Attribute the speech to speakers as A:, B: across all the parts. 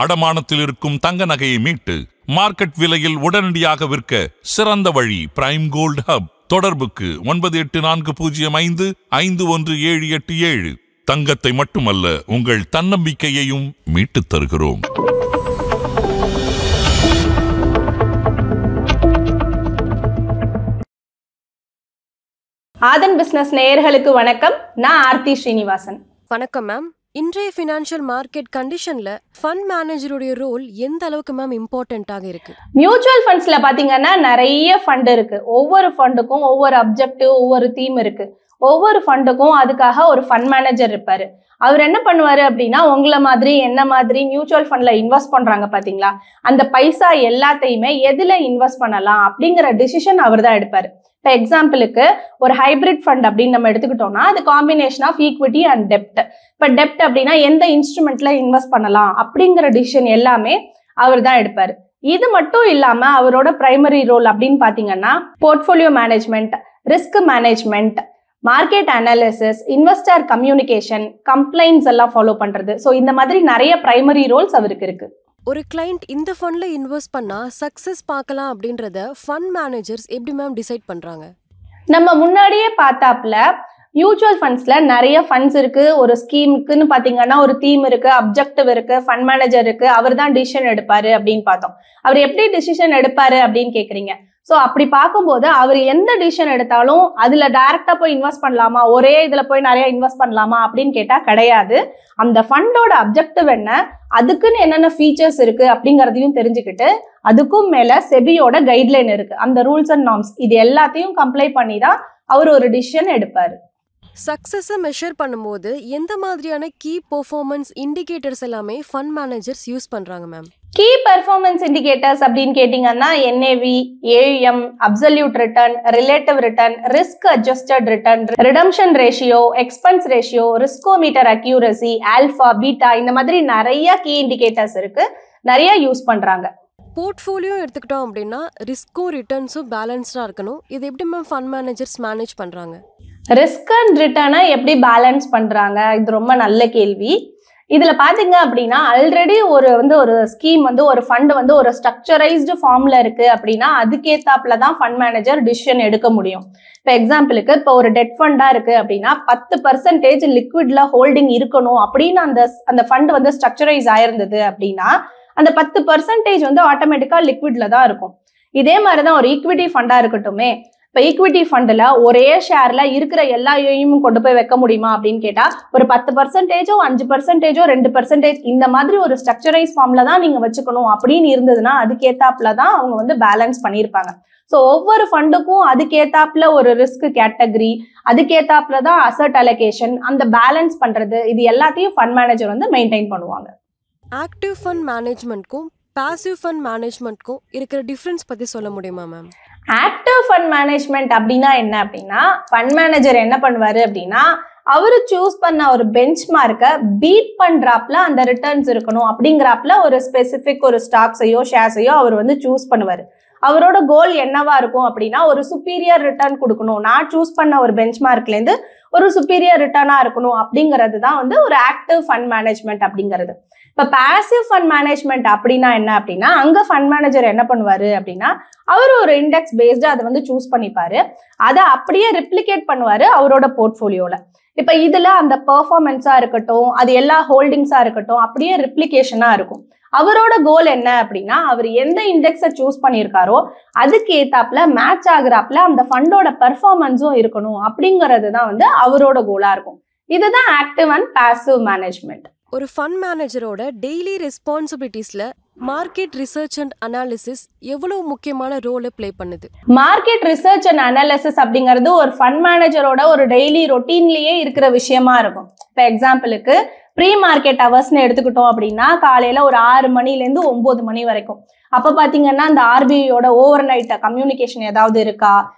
A: அடமானத்தில் இருக்கும் தங்க நகையை மீட்டு மார்க்கெட் விலையில் உடனடியாக விற்க சிறந்த வழி பிரைம் கோல்ட் ஹப். தொடர்புக்கு 9840551787. தங்கத்தை மட்டுமல்ல, உங்கள் தன்னம்பிக்கையையும் மீட்டுத் தருகிறோம்.
B: ஆதன் பிசினஸ் நேயர்களுக்கு வணக்கம். நான் ஆர்த்தி ஸ்ரீனிவாசன்.
C: வணக்கம் மேம். இன்றைய ஃபினான்ஷியல் மார்க்கெட் கண்டிஷன்ல ஃபண்ட் மேனேஜருடைய ரோல் எந்த அளவுக்கு மேம் இம்பார்ட்டன்ட்டாக இருக்கு?
B: மியூச்சுவல் ஃபண்ட்ஸ்ல பாத்தீங்கன்னா நிறைய ஃபண்ட் இருக்கு. ஒவ்வொரு ஃபண்டுக்கும் ஒவ்வொரு அப்ஜெக்டிவ், ஒவ்வொரு தீம் இருக்கு. ஒவ்வொரு ஃபண்டுக்கும் அதுக்காக ஒரு ஃபண்ட் மேனேஜர் இருப்பாரு. அவர் என்ன பண்ணுவாரு அப்படின்னா, உங்களை மாதிரி என்ன மாதிரி மியூச்சுவல் ஃபண்ட்ல இன்வெஸ்ட் பண்றாங்க பாத்தீங்களா, அந்த பைசா எல்லாத்தையுமே எதுல இன்வெஸ்ட் பண்ணலாம் அப்படிங்கிற டிசிஷன் அவர் தான் எடுப்பாரு. இப்போ எக்ஸாம்பிளுக்கு ஒரு ஹைபிரிட் ஃபண்ட் அப்படின்னு நம்ம எடுத்துக்கிட்டோம்னா, அது காம்பினேஷன் ஆஃப் ஈக்விட்டி அண்ட் டெப்ட். இப்போ டெப்ட் அப்படின்னா எந்த இன்ஸ்ட்ருமெண்ட்ல இன்வெஸ்ட் பண்ணலாம் அப்படிங்கிற டிசிஷன் எல்லாமே அவர் தான் எடுப்பாரு. இது மட்டும் இல்லாம அவரோட பிரைமரி ரோல் அப்படின்னு பாத்தீங்கன்னா, portfolio management, risk management, market analysis, investor communication, complaints எல்லாம் ஃபாலோ பண்றது. ஸோ இந்த மாதிரி நிறைய பிரைமரி ரோல்ஸ் அவருக்கு இருக்கு.
C: ஒரு கிளைண்ட் இந்த ஃபண்ட்ல இன்வெஸ்ட் பண்ணா சக்சஸ் பார்க்கலாம் அப்படின்றத ஃபண்ட் மேனேஜர்ஸ் எப்படி மேம் டிசைட் பண்றாங்க?
B: நம்ம முன்னாடியே பார்த்தாப்ல மியூச்சுவல் ஃபண்ட்ஸ்ல நிறைய ஃபண்ட்ஸ் இருக்கு. ஒரு ஸ்கீமுக்குன்னு பாத்தீங்கன்னா ஒரு தீம் இருக்கு, அப்ஜெக்டிவ் இருக்கு, ஃபண்ட் மேனேஜர் இருக்கு. அவர் தான் டிசிஷன் எடுப்பாரு அப்படின்னு பார்த்தோம். அவர் எப்படி டிசிஷன் எடுப்பாரு அப்படின்னு கேக்குறீங்க. ஸோ அப்படி பார்க்கும்போது அவர் எந்த டிசிஷன் எடுத்தாலும் அதுல டைரக்டா போய் இன்வெஸ்ட் பண்ணலாமா, ஒரே இதுல போய் நிறைய இன்வெஸ்ட் பண்ணலாமா அப்படின்னு கேட்டா கிடையாது. அந்த ஃபண்டோட அப்ஜெக்டிவ் என்ன, அதுக்குன்னு என்னென்ன ஃபீச்சர்ஸ் இருக்கு அப்படிங்கறதையும் தெரிஞ்சுக்கிட்டு, அதுக்கும் மேல செபியோட கைட்லைன் இருக்கு, அந்த ரூல்ஸ் அண்ட் நார்ம்ஸ், இது எல்லாத்தையும் கம்ப்ளை பண்ணி தான் அவர் ஒரு டிசிஷன் எடுப்பாரு.
C: சக்சஸை மெஷர் பண்ணும்போது எந்த மாதிரியான கீ பெர்ஃபார்மன்ஸ் இண்டிகேட்டர்ஸ் எல்லாமே ஃபண்ட் மேனேஜர்ஸ் யூஸ் பண்றாங்க மேம்?
B: கீ பெர்ஃபார்மன்ஸ் இண்டிகேட்டர்ஸ் அப்படின்னு கேட்டீங்கன்னா NAV, AUM, absolute return, relative return, risk adjusted return, redemption ratio, expense ratio, ரிஸ்கோமீட்டர் accuracy, alpha, beta, இந்த மாதிரி நிறைய கீ இண்டிகேட்டர்ஸ் இருக்கு, நிறைய யூஸ் பண்றாங்க.
C: போர்ட்ஃபோலியோ எடுத்துக்கிட்டோம் அப்படின்னா ரிஸ்க்கும் ரிட்டர்ன்ஸும் பேலன்ஸ்டா இருக்கணும். இது எப்படி மேம் ஃபண்ட் மேனேஜர்ஸ் மேனேஜ் பண்றாங்க?
B: ரிஸ்க் அண்ட் ரிட்டர்னை எப்படி பேலன்ஸ் பண்றாங்க, இது ரொம்ப நல்ல கேள்வி. இதுல பாத்தீங்க அப்படின்னா, ஆல்ரெடி ஒரு ஸ்கீம் ஒரு ஃபண்ட் ஒரு ஸ்ட்ரக்சரைஸ்டு ஃபார்ம்ல இருக்கு அப்படின்னா அதுக்கேத்தாப்புல தான் ஃபண்ட் மேனேஜர் டிசிஷன் எடுக்க முடியும். இப்போ எக்ஸாம்பிளுக்கு இப்போ ஒரு டெட் ஃபண்டா இருக்கு அப்படின்னா 10% லிக்விட்ல ஹோல்டிங் இருக்கணும் அப்படின்னு அந்த ஃபண்ட் ஸ்ட்ரக்சரைஸ் ஆயிருந்தது அப்படின்னா அந்த 10% ஆட்டோமேட்டிக்கா லிக்விட்ல தான் இருக்கும். இதே மாதிரிதான் ஒரு ஈக்விட்டி ஃபண்டா இருக்கட்டுமே. இப்போ ஈக்விட்டி ஃபண்டில் ஒரே ஷேர்ல இருக்கிற எல்லா யூயும் கொண்டு போய் வைக்க முடியுமா அப்படின்னு கேட்டா, ஒரு 10%, 5%, 2% இந்த மாதிரி ஒரு ஸ்ட்ரக்சரைஸ் ஃபார்ம்ல தான் நீங்க வச்சுக்கணும் அப்படின்னு இருந்ததுன்னா அதுக்கேத்தாப்புல தான் அவங்க பேலன்ஸ் பண்ணியிருப்பாங்க. ஸோ ஒவ்வொரு ஃபண்டுக்கும் அதுக்கேத்தாப்புல ஒரு ரிஸ்க் கேட்டகரி, அதுக்கேத்தாப்புல தான் அசட் அலோகேஷன், அந்த பேலன்ஸ் பண்றது, இது எல்லாத்தையும் ஃபண்ட் மேனேஜர் மெயின்டைன் பண்ணுவாங்க.
C: ஆக்டிவ் ஃபண்ட் மேனேஜ்மெண்ட்க்கும் பாசிவ் ஃபண்ட் மேனேஜ்மெண்ட்க்கும் இருக்கிற டிஃபரன்ஸ் பத்தி சொல்ல முடியுமா மேம்?
B: ஆக்டிவ் ஃபண்ட் மேனேஜ்மெண்ட் அப்படின்னா என்ன அப்படின்னா, ஃபண்ட் மேனேஜர் என்ன பண்ணுவாரு அப்படின்னா, அவரு சூஸ் பண்ண ஒரு பெஞ்ச் மார்க்கை பீட் பண்றாப்ல அந்த ரிட்டர்ன்ஸ் இருக்கணும் அப்படிங்கிறாப்ல ஒரு ஸ்பெசிபிக் ஒரு ஸ்டாக்ஸையோ ஷேர்ஸையோ அவர் சூஸ் பண்ணுவாரு. அவரோட கோல் என்னவா இருக்கும் அப்படின்னா, ஒரு சுப்பீரியர் ரிட்டர்ன் கொடுக்கணும், நான் சூஸ் பண்ண ஒரு பெஞ்ச் மார்க்ல இருந்து ஒரு சுப்பீரியர் ரிட்டர்னா இருக்கணும் அப்படிங்கிறது தான் ஒரு ஆக்டிவ் ஃபண்ட் மேனேஜ்மெண்ட் அப்படிங்கிறது. இப்ப பாசிவ் ஃபண்ட் மேனேஜ்மெண்ட் அப்படின்னா என்ன அப்படின்னா, அங்க ஃபண்ட் மேனேஜர் என்ன பண்ணுவாரு அப்படின்னா, அவர் ஒரு இண்டெக்ஸ் பேஸ்டு அதை சூஸ் பண்ணிப்பாரு, அதை அப்படியே ரிப்ளிகேட் பண்ணுவாரு அவரோட போர்ட்ஃபோலியோல. இப்ப இதுல அந்த பெர்ஃபார்மன்ஸா இருக்கட்டும், அது எல்லா ஹோல்டிங்ஸா இருக்கட்டும், அப்படியே ரிப்ளிகேஷனா இருக்கும். அவரோட கோல் என்ன அப்படின்னா, அவர் எந்த இண்டெக்ஸை சூஸ் பண்ணியிருக்காரோ அதுக்கு ஏத்தாப்புல மேட்ச் ஆகுறாப்புல அந்த ஃபண்டோட பெர்ஃபார்மன்ஸும் இருக்கணும் அப்படிங்கிறது தான் அவரோட கோலா இருக்கும். இதுதான் ஆக்டிவ் அண்ட் பாசிவ் மேனேஜ்மெண்ட்.
C: ஒரு ஃபண்ட் மேனேஜரோட டெய்லி ரெஸ்பான்சிபிலிட்டிஸ்ல மார்க்கெட் ரிசர்ச் அண்ட் அனாலிசிஸ் எவ்வளவு முக்கியமான ரோலை பிளே பண்ணுது?
B: மார்க்கெட் ரிசர்ச் அண்ட் அனாலிசிஸ் அப்படிங்கிறது ஒரு ஃபண்ட் மேனேஜரோட ஒரு டெய்லி ரொட்டீன்லயே இருக்கிற விஷயமா இருக்கும். இப்போ எக்ஸாம்பிளுக்கு ப்ரீ மார்க்கெட் ஹவர்ஸ்னு எடுத்துக்கிட்டோம் அப்படின்னா, காலையில ஒரு 6 மணிலேருந்து 9 மணி வரைக்கும். அப்ப பாத்தீங்கன்னா இந்த ஆர்பிஐயோட ஓவர் நைட் கம்யூனிகேஷன் ஏதாவது இருக்கா,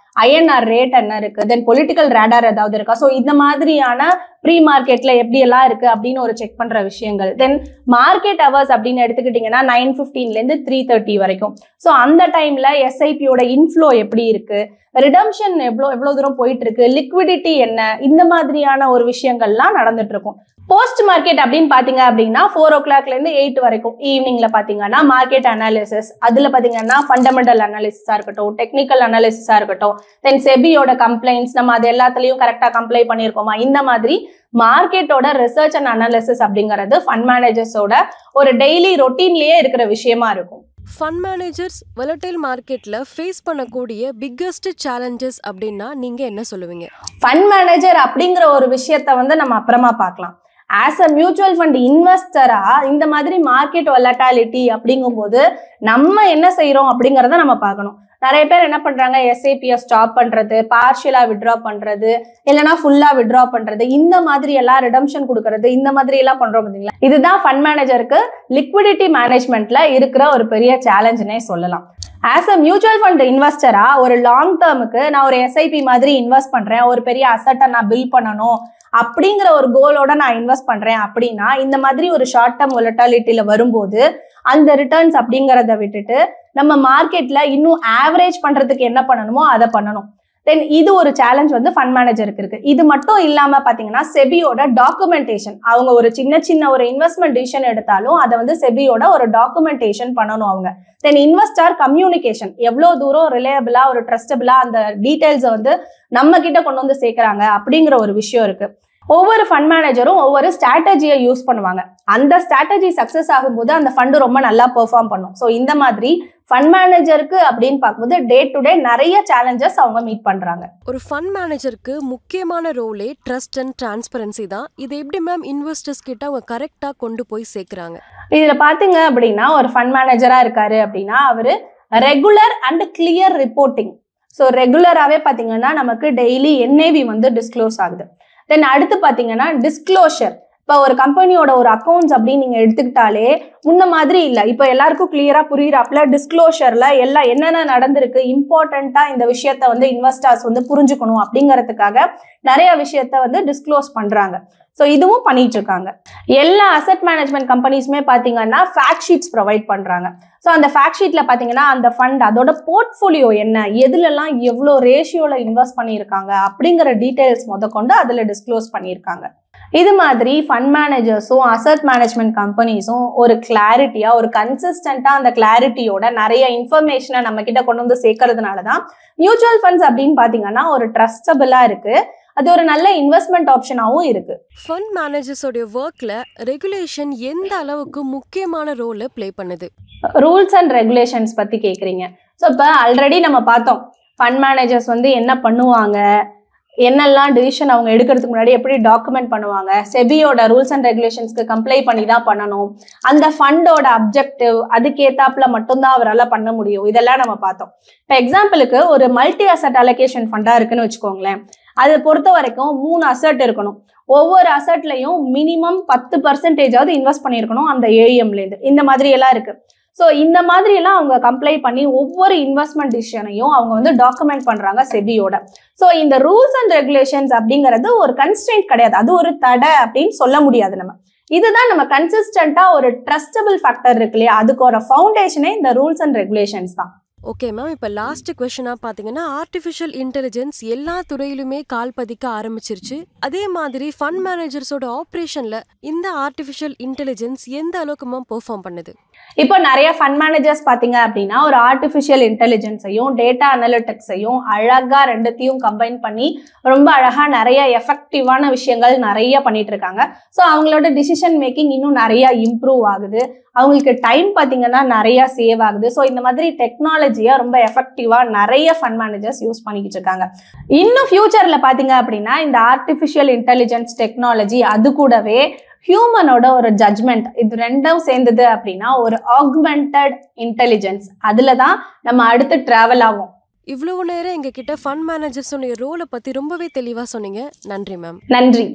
B: INR ரேட் என்ன இருக்கு, தென் பொலிட்டிக்கல் ரேடார் ஏதாவது இருக்கா, ஸோ இந்த மாதிரியான ப்ரீ மார்க்கெட்ல எப்படி எல்லாம் இருக்கு அப்படின்னு ஒரு செக் பண்ற விஷயங்கள். தென் மார்க்கெட் ஹவர்ஸ் அப்படின்னு எடுத்துக்கிட்டீங்கன்னா 9:15 3:30 வரைக்கும். ஸோ அந்த டைம்ல SIPயோட இன்ஃப்ளோ எப்படி இருக்கு, ரிடம்ஷன் எவ்வளவு தூரம் போயிட்டு இருக்கு, லிக்விடிட்டி என்ன, இந்த மாதிரியான ஒரு விஷயங்கள்லாம் நடந்துட்டு இருக்கும். போஸ்ட் மார்க்கெட் அப்படின்னு பாத்தீங்க அப்படின்னா 4 o'clock இருந்து 8 வரைக்கும் ஈவினிங்ல பாத்தீங்கன்னா மார்க்கெட் அனாலிசிஸ், அதுல பாத்தீங்கன்னா ஃபண்டமெண்டல் அனாலிசிஸா இருக்கட்டும், டெக்னிக்கல் அனாலிசிஸா இருக்கட்டும், தென் செபியோட கம்ப்ளைண்ட்ஸ் நம்ம அது எல்லாத்துலயும் கரெக்டா கம்ப்ளை பண்ணிருக்கோமா, இந்த மாதிரி மார்க்கெட்டோட ரிசர்ச் அண்ட் அனாலிசிஸ் அப்படிங்கிறது ஃபண்ட் மேனேஜர்ஸோட ஒரு டெய்லி ரொட்டீன்லயே இருக்கிற விஷயமா இருக்கும்.
C: ஃபண்ட் மேனேஜர்ஸ் volatile மார்க்கெட்ல ஃபேஸ் பண்ணக்கூடிய பிக்கஸ்ட் சேலஞ்சஸ் அப்படின்னா நீங்க என்ன சொல்லுவீங்க?
B: ஃபண்ட் மேனேஜர் அப்படிங்கிற ஒரு விஷயத்த வந்து நம்ம அப்புறமா பார்க்கலாம். ஆஸ் அ மியூச்சுவல் ஃபண்ட் இன்வெஸ்டரா இந்த மாதிரி மார்க்கெட் வொலட்டாலிட்டி அப்படிங்கும்போது நம்ம என்ன செய்யறோம் அப்படிங்கறத நம்ம பார்க்கணும். நிறைய பேர் என்ன பண்றாங்க, எஸ்ஐபியை ஸ்டாப் பண்றது, பார்ஷியலா வித்ட்ரா பண்றது, இல்லைன்னா ஃபுல்லா வித்ட்ரா பண்றது, இந்த மாதிரி எல்லாம் ரிடம்ஷன் கொடுக்கறது, இந்த மாதிரி எல்லாம் பண்றோம் பாத்தீங்களா. இதுதான் ஃபண்ட் மேனேஜருக்கு லிக்விடிட்டி மேனேஜ்மெண்ட்ல இருக்கிற ஒரு பெரிய சேலஞ்சுனே சொல்லலாம். ஆஸ் அ மியூச்சுவல் ஃபண்ட் இன்வெஸ்டரா ஒரு லாங் டேர்முக்கு நான் ஒரு எஸ்ஐபி மாதிரி இன்வெஸ்ட் பண்றேன், ஒரு பெரிய அசட்டை நான் பில்ட் பண்ணணும் அப்படிங்கிற ஒரு கோலோட நான் இன்வெஸ்ட் பண்றேன் அப்படின்னா இந்த மாதிரி ஒரு ஷார்ட் டேர்ம் வொலட்டாலிட்டியில வரும்போது அந்த ரிட்டர்ன்ஸ் அப்படிங்கிறத விட்டுட்டு நம்ம மார்க்கெட்ல இன்னும் ஆவரேஜ் பண்றதுக்கு என்ன பண்ணணுமோ அதை பண்ணணும். தென் இது ஒரு சேலஞ்ச் வந்து ஃபண்ட் மேனேஜருக்கு இருக்கு. இது மட்டும் இல்லாம பாத்தீங்கன்னா செபியோட டாக்குமெண்டேஷன், அவங்க ஒரு சின்ன ஒரு இன்வெஸ்ட்மெண்ட் டிசிஷன் எடுத்தாலும் அதை வந்து செபியோட ஒரு டாக்குமெண்டேஷன் பண்ணணும் அவங்க. தென் இன்வெஸ்டர் கம்யூனிகேஷன், எவ்வளவு தூரம் ரிலையபிளா ஒரு ட்ரஸ்டபிளா அந்த டீடைல்ஸை வந்து நம்ம கிட்ட கொண்டு வந்து சேர்க்கறாங்க அப்படிங்கிற ஒரு விஷயம் இருக்கு. ஒவ்வொரு ஃபண்ட் மேனேஜரும் ஒவ்வொரு ஸ்ட்ராட்டஜியை யூஸ் பண்ணுவாங்க. அந்த ஸ்ட்ராட்டஜி சக்சஸ் ஆகும்போது அந்த ஃபண்டு ரொம்ப நல்லா பெர்ஃபார்ம் பண்ணும். ஸோ இந்த மாதிரி ஃபண்ட் மேனேஜருக்கு அப்படின்னு பார்க்கும்போது டே டு டே நிறைய சேலஞ்சஸ் அவங்க மீட் பண்றாங்க.
C: ஒரு ஃபண்ட் மேனேஜருக்கு முக்கியமான ரோலே ட்ரஸ்ட் அண்ட் டிரான்ஸ்பரன்சி தான். இது எப்படி மேம் இன்வெஸ்டர்ஸ் கிட்ட அவங்க கரெக்டா கொண்டு போய் சேர்க்கறாங்க?
B: இதுல பாத்தீங்க அப்படின்னா ஒரு ஃபண்ட் மேனேஜரா இருக்காரு அப்படின்னா அவரு regular and clear reporting. So ரெகுலராகவே பார்த்தீங்கன்னா நமக்கு டெய்லி என்ஏவி வந்து டிஸ்க்ளோஸ் ஆகுது. தென் அடுத்து பார்த்தீங்கன்னா டிஸ்க்ளோஷர். இப்போ ஒரு கம்பெனியோட ஒரு அக்கௌண்ட்ஸ் அப்படின்னு நீங்கள் எடுத்துக்கிட்டாலே முன்ன மாதிரி இல்லை. இப்போ எல்லாருக்கும் கிளியராக புரியுறாப்புல டிஸ்க்ளோஷரில் எல்லாம் என்னென்ன நடந்திருக்கு, இம்பார்ட்டண்ட்டாக இந்த விஷயத்த வந்து இன்வெஸ்டர்ஸ் வந்து புரிஞ்சுக்கணும் அப்படிங்கிறதுக்காக நிறைய விஷயத்த வந்து டிஸ்க்ளோஸ் பண்ணுறாங்க. ஸோ இதுவும் பண்ணிட்டு இருக்காங்க. எல்லா அசெட் மேனேஜ்மெண்ட் கம்பெனிஸுமே பார்த்தீங்கன்னா ஃபேக்ட் ஷீட்ஸ் ப்ரொவைட் பண்ணுறாங்க. ஸோ அந்த ஃபேக்ட் ஷீட்டில் பார்த்தீங்கன்னா அந்த ஃபண்ட் அதோட போர்ட்ஃபோலியோ என்ன, எதுலலாம் எவ்வளோ ரேஷியோவில் இன்வெஸ்ட் பண்ணியிருக்காங்க அப்படிங்கிற டீட்டெயில்ஸ் முதற்கொண்டு அதில் டிஸ்க்ளோஸ் பண்ணியிருக்காங்க. இது மாதிரி ஃபண்ட் மேனேஜர்ஸும் அசெட் மேனேஜ்மெண்ட் கம்பெனிஸும் ஒரு கிளாரிட்டியா ஒரு கன்சிஸ்டண்டா அந்த கிளாரிட்டியோட நிறைய இன்ஃபர்மேஷனை நம்ம கிட்ட கொண்டு வந்து சேர்க்கறதுனால தான் மியூச்சுவல் ஃபண்ட்ஸ் அப்படின்னு பாத்தீங்கன்னா ஒரு ட்ரஸ்டபிளா இருக்கு. அது ஒரு நல்ல இன்வெஸ்ட்மெண்ட் ஆப்ஷனாகவும் இருக்கு.
C: ஃபண்ட் மேனேஜர்ஸோட ஒர்க்ல ரெகுலேஷன் எந்த அளவுக்கு முக்கியமான ரோலை ப்ளே பண்ணுது?
B: ரூல்ஸ் அண்ட் ரெகுலேஷன்ஸ் பத்தி கேக்குறீங்க. ஸோ இப்போ ஆல்ரெடி நம்ம பார்த்தோம் ஃபண்ட் மேனேஜர்ஸ் வந்து என்ன பண்ணுவாங்க, என்னெல்லாம் டிசிஷன் அவங்க எடுக்கிறதுக்கு முன்னாடி எப்படி டாக்குமெண்ட் பண்ணுவாங்க, செபியோட ரூல்ஸ் அண்ட் ரெகுலேஷன்ஸ்க்கு கம்ப்ளை பண்ணி தான் பண்ணணும், அந்த ஃபண்டோட அப்ஜெக்டிவ் அதுக்கேத்தாப்புல மட்டும்தான் அவரால் பண்ண முடியும், இதெல்லாம் நம்ம பார்த்தோம். இப்போ எக்ஸாம்பிளுக்கு ஒரு மல்டி அசட் அலோகேஷன் ஃபண்டா இருக்குன்னு வச்சுக்கோங்களேன். அதை பொறுத்த வரைக்கும் 3 அசட் இருக்கணும். ஒவ்வொரு அசட்லையும் மினிமம் 10% இன்வெஸ்ட் பண்ணியிருக்கணும் அந்த ஏஎம்லேருந்து. இந்த மாதிரி எல்லாம் இருக்கு. ஸோ இந்த மாதிரி எல்லாம் அவங்க கம்ப்ளை பண்ணி ஒவ்வொரு இன்வெஸ்ட்மெண்ட் டிசிஷனையும் அவங்க வந்து டாக்குமெண்ட் பண்றாங்க செபியோட. ஸோ இந்த ரூல்ஸ் அண்ட் ரெகுலேஷன்ஸ் அப்படிங்கிறது ஒரு கன்ஸ்ட்ரெயின்ட் கிடையாது, அது ஒரு தடை அப்படின்னு சொல்ல முடியாது. நம்ம இதுதான் நம்ம கன்சிஸ்டண்டா ஒரு ட்ரஸ்டபிள் ஃபேக்டர் இருக்கு இல்லையா, அதுக்கு ஒரு ஃபவுண்டேஷனே இந்த ரூல்ஸ் அண்ட் ரெகுலேஷன்ஸ் தான்.
C: ஓகே மேம், இப்போ லாஸ்ட் கொஸ்டினா பார்த்தீங்கன்னா ஆர்டிஃபிஷியல் இன்டெலிஜென்ஸ் எல்லா துறையிலுமே கால் பதிக்க ஆரம்பிச்சிருச்சு. அதே மாதிரி ஃபண்ட் மேனேஜர்ஸோட ஆப்ரேஷன்ல இந்த ஆர்டிஃபிஷியல் இன்டெலிஜென்ஸ் எந்த அளவுக்கு மேம் பெர்ஃபார்ம் பண்ணுது?
B: இப்போ நிறைய ஃபண்ட் மேனேஜர்ஸ் பார்த்தீங்க அப்படின்னா ஒரு ஆர்டிஃபிஷியல் இன்டெலிஜென்ஸையும் டேட்டா அனலிட்டிக்ஸையும் அழகா ரெண்டுத்தையும் கம்பைன் பண்ணி ரொம்ப அழகா நிறைய எஃபெக்டிவான விஷயங்கள் நிறைய பண்ணிட்டு இருக்காங்க. ஸோ அவங்களோட டிசிஷன் மேக்கிங் இன்னும் நிறைய இம்ப்ரூவ் ஆகுது, அவங்களுக்கு டைம் பார்த்தீங்கன்னா நிறைய சேவ் ஆகுது. ஸோ இந்த மாதிரி டெக்னாலஜியை ரொம்ப எஃபெக்டிவா நிறைய ஃபண்ட் மேனேஜர்ஸ் யூஸ் பண்ணிக்கிட்டு இருக்காங்க. இன்னும் ஃபியூச்சர்ல பார்த்தீங்க அப்படின்னா இந்த ஆர்டிஃபிஷியல் இன்டெலிஜென்ஸ் டெக்னாலஜி அது கூடவே ஹியூமனோட ஒரு ஜட்மெண்ட் இது ரெண்டும் சேர்ந்தது அப்படின்னா ஒரு ஆக்மெண்டட் இன்டெலிஜென்ஸ், அதுல தான் நம்ம அடுத்து டிராவல் ஆகும்.
C: இவ்வளவு நேரம் எங்ககிட்ட ஃபண்ட் மேனேஜர்ஸோட ரோலை பத்தி ரொம்பவே தெளிவா சொன்னீங்க. நன்றி மேம்.
B: நன்றி.